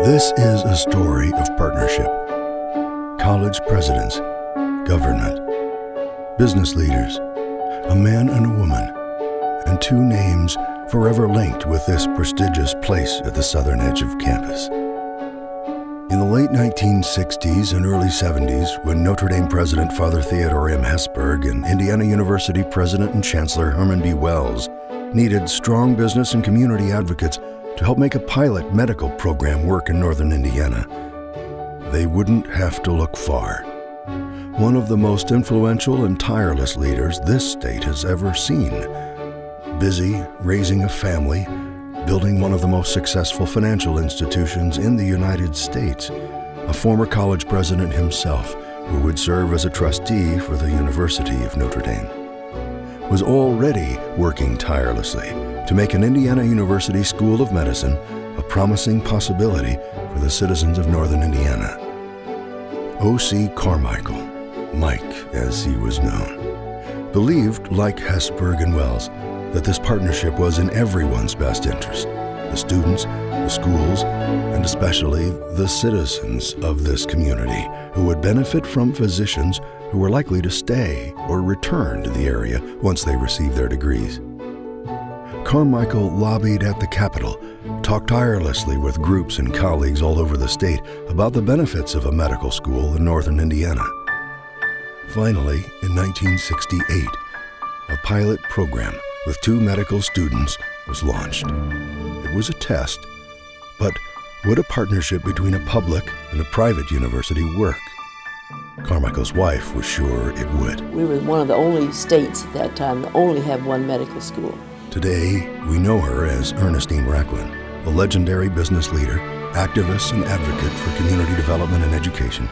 This is a story of partnership. College presidents, government, business leaders, a man and a woman, and two names forever linked with this prestigious place at the southern edge of campus. In the late 1960s and early 70s, when Notre Dame President Father Theodore M. Hesburgh and Indiana University President and Chancellor Herman B. Wells needed strong business and community advocates to help make a pilot medical program work in northern Indiana, they wouldn't have to look far. One of the most influential and tireless leaders this state has ever seen, busy raising a family, building one of the most successful financial institutions in the United States, a former college president himself who would serve as a trustee for the University of Notre Dame, was already working tirelessly to make an Indiana University School of Medicine a promising possibility for the citizens of northern Indiana. O.C. Carmichael, Mike as he was known, believed, like Hesburgh and Wells, that this partnership was in everyone's best interest, the students, the schools, and especially the citizens of this community who would benefit from physicians who were likely to stay or return to the area once they received their degrees. Carmichael lobbied at the Capitol, talked tirelessly with groups and colleagues all over the state about the benefits of a medical school in northern Indiana. Finally, in 1968, a pilot program with 2 medical students was launched. It was a test, but would a partnership between a public and a private university work? Carmichael's wife was sure it would. We were one of the only states at that time to only have one medical school. Today, we know her as Ernestine Raclin, a legendary business leader, activist, and advocate for community development and education,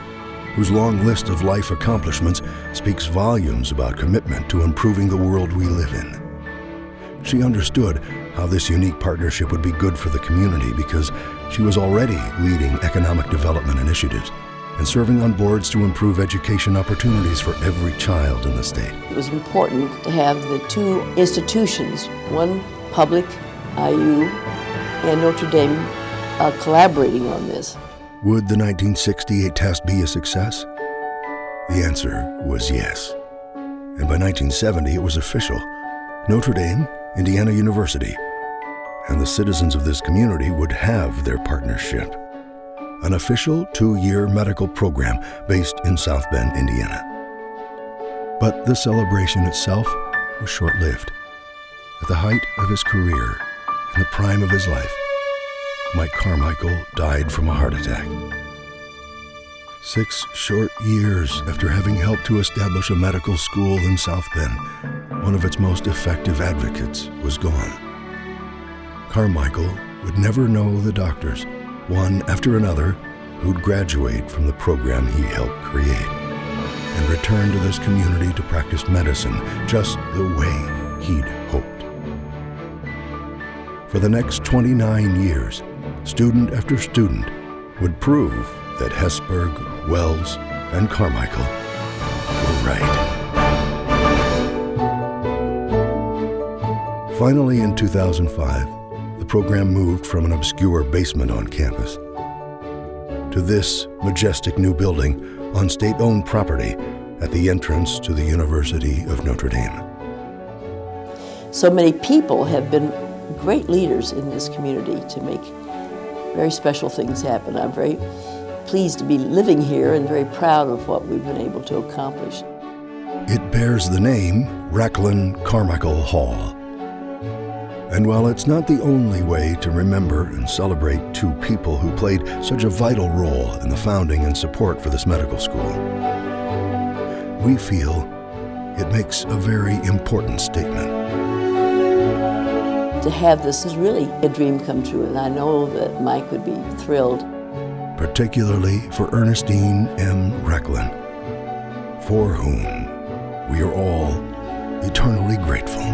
whose long list of life accomplishments speaks volumes about commitment to improving the world we live in. She understood how this unique partnership would be good for the community because she was already leading economic development initiatives and serving on boards to improve education opportunities for every child in the state. It was important to have the 2 institutions, one public, IU, and Notre Dame, collaborating on this. Would the 1968 test be a success? The answer was yes. And by 1970, it was official. Notre Dame, Indiana University, and the citizens of this community would have their partnership. An official 2-year medical program based in South Bend, Indiana. But the celebration itself was short-lived. At the height of his career, in the prime of his life, Mike Carmichael died from a heart attack. 6 short years after having helped to establish a medical school in South Bend, one of its most effective advocates was gone. Carmichael would never know the doctors, one after another, who'd graduate from the program he helped create and return to this community to practice medicine just the way he'd hoped. For the next 29 years, student after student would prove that Hesburgh, Wells, and Carmichael were right. Finally, in 2005, the program moved from an obscure basement on campus to this majestic new building on state-owned property at the entrance to the University of Notre Dame. So many people have been great leaders in this community to make very special things happen. I'm very pleased to be living here and very proud of what we've been able to accomplish. It bears the name Raclin-Carmichael Hall. And while it's not the only way to remember and celebrate 2 people who played such a vital role in the founding and support for this medical school, we feel it makes a very important statement. To have this is really a dream come true, and I know that Mike would be thrilled. Particularly for Ernestine M. Raclin, for whom we are all eternally grateful.